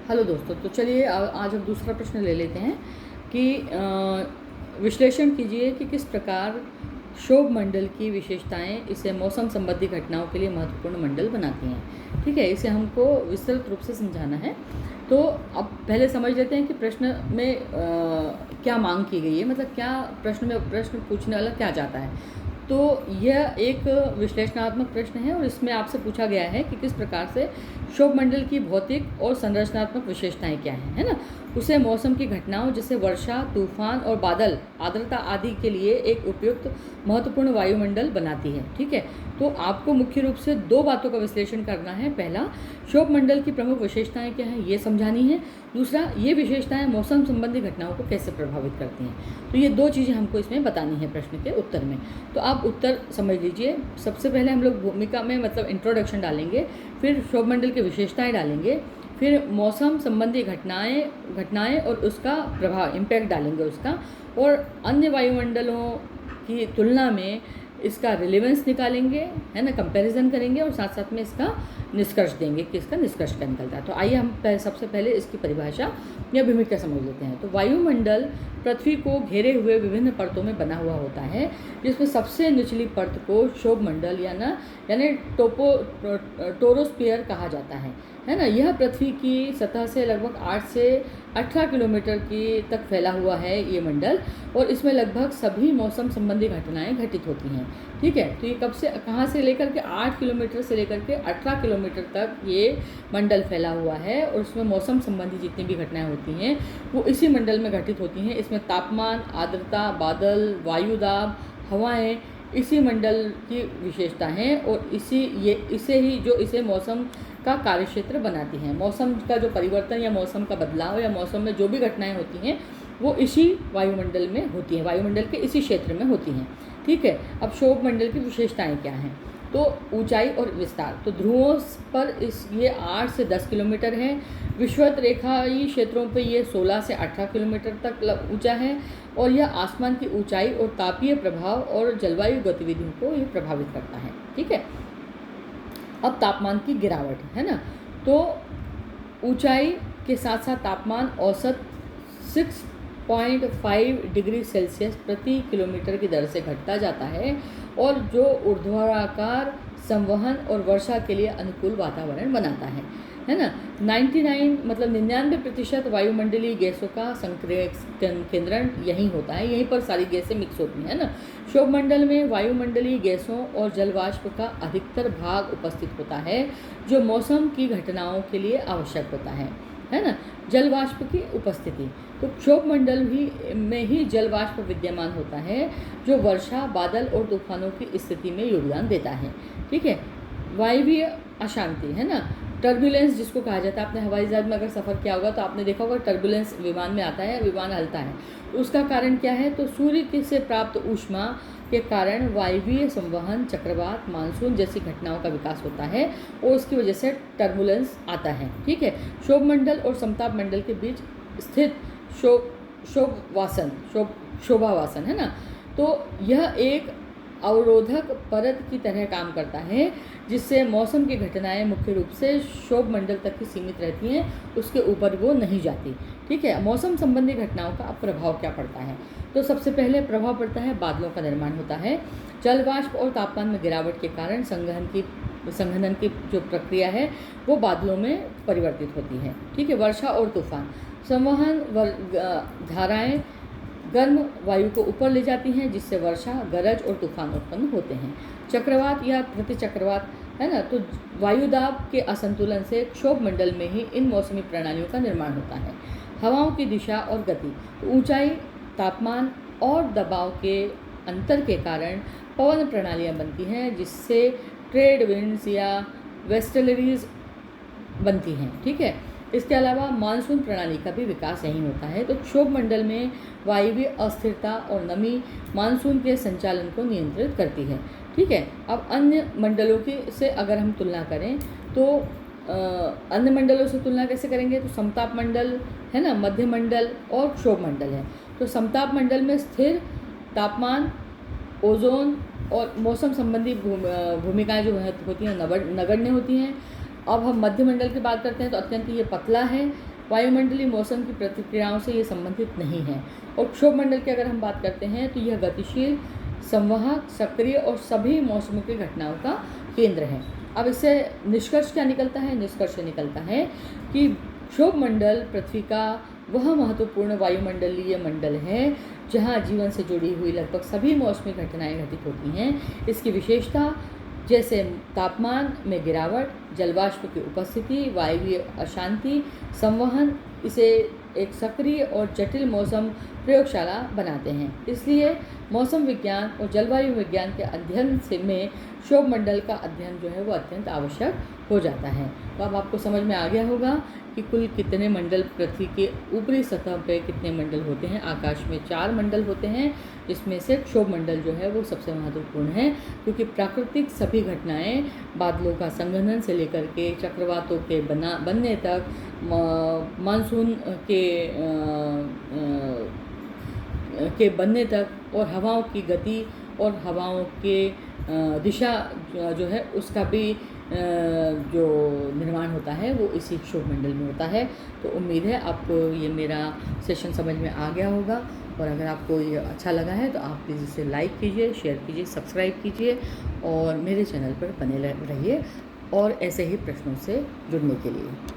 Hello दोस्तों, तो चलिए आज हम दूसरा प्रश्न ले लेते हैं कि विश्लेषण कीजिए कि किस प्रकार क्षोभ मंडल की विशेषताएं इसे मौसम संबंधी घटनाओं के लिए महत्वपूर्ण मंडल बनाती हैं। ठीक है, इसे हमको विस्तृत रूप से समझाना है। तो अब पहले समझ लेते हैं कि प्रश्न में क्या मांग की गई है, मतलब क्या प्रश्न पूछने वाला क्या चाहता है। तो यह एक विश्लेषणात्मक प्रश्न है और इसमें आपसे पूछा गया है कि किस प्रकार से क्षोभ मंडल की भौतिक और संरचनात्मक विशेषताएं क्या हैं, है ना। उसे मौसम की घटनाओं जैसे वर्षा, तूफान और बादल, आर्द्रता आदि के लिए एक उपयुक्त महत्वपूर्ण वायुमंडल बनाती है। ठीक है, तो आपको मुख्य रूप से दो बातों का विश्लेषण करना है। पहला, क्षोभ मंडल की प्रमुख विशेषताएं क्या हैं ये समझानी है। दूसरा, ये विशेषताएं मौसम संबंधी घटनाओं को कैसे प्रभावित करती हैं। तो ये दो चीज़ें हमको इसमें बतानी है प्रश्न के उत्तर में। तो आप उत्तर समझ लीजिए। सबसे पहले हम लोग भूमिका में मतलब इंट्रोडक्शन डालेंगे, फिर क्षोभ मंडल की विशेषताएं डालेंगे, फिर मौसम संबंधी घटनाएं और उसका प्रभाव, इम्पैक्ट डालेंगे उसका, और अन्य वायुमंडलों की तुलना में इसका रिलेवेंस निकालेंगे, है ना, कंपैरिजन करेंगे और साथ साथ में इसका निष्कर्ष देंगे कि इसका निष्कर्ष क्या निकलता है। तो आइए हम सबसे पहले इसकी परिभाषा या भूमिका समझ लेते हैं। तो वायुमंडल पृथ्वी को घेरे हुए विभिन्न परतों में बना हुआ होता है, जिसमें सबसे निचली परत को क्षोभ मंडल यानी टोरोस्फियर कहा जाता है ना। यह पृथ्वी की सतह से लगभग 8 से 18 किलोमीटर की तक फैला हुआ है ये मंडल, और इसमें लगभग सभी मौसम संबंधी घटनाएं घटित होती हैं। ठीक है, तो ये कहाँ से लेकर के 8 किलोमीटर से लेकर के 18 किलोमीटर तक ये मंडल फैला हुआ है, और इसमें मौसम संबंधी जितनी भी घटनाएं होती हैं वो इसी मंडल में घटित होती हैं। इसमें तापमान, आर्द्रता, बादल, वायुदाब, हवाएं इसी मंडल की विशेषता हैं, और इसे मौसम का कार्यक्षेत्र बनाती हैं। मौसम का जो परिवर्तन या मौसम का बदलाव या मौसम में जो भी घटनाएं होती हैं वो इसी वायुमंडल में होती हैं, वायुमंडल के इसी क्षेत्र में होती हैं। ठीक है, अब क्षोभ मंडल की विशेषताएं क्या हैं। तो ऊंचाई और विस्तार, तो ध्रुवों पर ये 8 से 10 किलोमीटर है। विषुवत रेखाई क्षेत्रों पे ये 16 से 18 किलोमीटर तक ऊंचा है, और यह आसमान की ऊंचाई और तापीय प्रभाव और जलवायु गतिविधियों को ये प्रभावित करता है। ठीक है, अब तापमान की गिरावट, है ना। तो ऊंचाई के साथ साथ तापमान औसत 6.5 डिग्री सेल्सियस प्रति किलोमीटर की दर से घटता जाता है, और जो ऊर्ध्वाधर संवहन और वर्षा के लिए अनुकूल वातावरण बनाता है ना। 99% वायुमंडलीय गैसों का केंद्रण यहीं होता है, यहीं पर सारी गैसें मिक्स होती हैं, है ना। क्षोभ मंडल में वायुमंडलीय गैसों और जलवाष्प का अधिकतर भाग उपस्थित होता है, जो मौसम की घटनाओं के लिए आवश्यक होता है ना। जलवाष्प की उपस्थिति, तो क्षोभ मंडल में ही जलवाष्प विद्यमान होता है, जो वर्षा, बादल और तूफानों की स्थिति में योगदान देता है। ठीक है, वायवीय अशांति, है ना, टर्बुलेंस जिसको कहा जाता है। आपने हवाई जहाज में अगर सफ़र किया होगा तो आपने देखा होगा टर्बुलेंस विमान में आता है, विमान हलता है। तो उसका कारण क्या है, तो सूर्य से प्राप्त ऊष्मा के कारण वायवीय संवहन, चक्रवात, मानसून जैसी घटनाओं का विकास होता है, और उसकी वजह से टर्बुलेंस आता है। ठीक है, क्षोभ मंडल और समताप मंडल के बीच स्थित शोभावासन, है ना। तो यह एक अवरोधक परत की तरह काम करता है, जिससे मौसम की घटनाएं मुख्य रूप से क्षोभ मंडल तक ही सीमित रहती हैं, उसके ऊपर वो नहीं जाती। ठीक है, मौसम संबंधी घटनाओं का प्रभाव क्या पड़ता है। तो सबसे पहले प्रभाव पड़ता है, बादलों का निर्माण होता है। जलवाष्प और तापमान में गिरावट के कारण संघनन की जो प्रक्रिया है वो बादलों में परिवर्तित होती है। ठीक है, वर्षा और तूफान, संवहन धाराएं गर्म वायु को ऊपर ले जाती हैं, जिससे वर्षा, गरज और तूफान उत्पन्न होते हैं। चक्रवात या प्रतिचक्रवात, है ना, तो वायुदाब के असंतुलन से क्षोभ मंडल में ही इन मौसमी प्रणालियों का निर्माण होता है। हवाओं की दिशा और गति, तो ऊंचाई, तापमान और दबाव के अंतर के कारण पवन प्रणालियाँ बनती हैं, जिससे ट्रेड विंड्स या वेस्टलरीज बनती हैं। ठीक है, इसके अलावा मानसून प्रणाली का भी विकास यहीं होता है। तो क्षोभ मंडल में वायवीय अस्थिरता और नमी मानसून के संचालन को नियंत्रित करती है। ठीक है, अब अन्य मंडलों की से अगर हम तुलना करें तो अन्य मंडलों से तुलना कैसे करेंगे, तो समताप मंडल, है ना, मध्य मंडल और क्षोभ मंडल है। तो समताप मंडल में स्थिर तापमान, ओजोन और मौसम संबंधी भूमिकाएं जो होती हैं नगण्य होती हैं। अब हम मध्य मंडल की बात करते हैं तो अत्यंत ये पतला है, वायुमंडलीय मौसम की प्रतिक्रियाओं से ये संबंधित नहीं है। और क्षोभ मंडल की अगर हम बात करते हैं तो यह गतिशील, संवाहक, सक्रिय और सभी मौसमों की घटनाओं का केंद्र है। अब इससे निष्कर्ष क्या निकलता है? निष्कर्ष निकलता है कि क्षोभ मंडल पृथ्वी का वह महत्वपूर्ण वायुमंडलीय मंडल है जहाँ जीवन से जुड़ी हुई लगभग सभी मौसमी घटनाएं घटित होती हैं। इसकी विशेषता जैसे तापमान में गिरावट, जलवाष्प की उपस्थिति, वायवीय अशांति, संवहन इसे एक सक्रिय और जटिल मौसम प्रयोगशाला बनाते हैं। इसलिए मौसम विज्ञान और जलवायु विज्ञान के अध्ययन से में क्षोभ मंडल का अध्ययन जो है वो अत्यंत आवश्यक हो जाता है। तो अब आपको समझ में आ गया होगा कि कुल कितने मंडल, पृथ्वी के ऊपरी सतह पे कितने मंडल होते हैं। आकाश में 4 मंडल होते हैं, जिसमें से क्षोभ मंडल जो है वो सबसे महत्वपूर्ण है, क्योंकि प्राकृतिक सभी घटनाएं बादलों का संघनन से लेकर के चक्रवातों के बनने तक, मानसून के बनने तक और हवाओं की गति और हवाओं के दिशा जो है उसका भी जो निर्माण होता है वो इसी क्षोभ मंडल में होता है। तो उम्मीद है आपको ये मेरा सेशन समझ में आ गया होगा, और अगर आपको ये अच्छा लगा है तो आप प्लीज़ इसे लाइक कीजिए, शेयर कीजिए, सब्सक्राइब कीजिए और मेरे चैनल पर बने रहिए और ऐसे ही प्रश्नों से जुड़ने के लिए।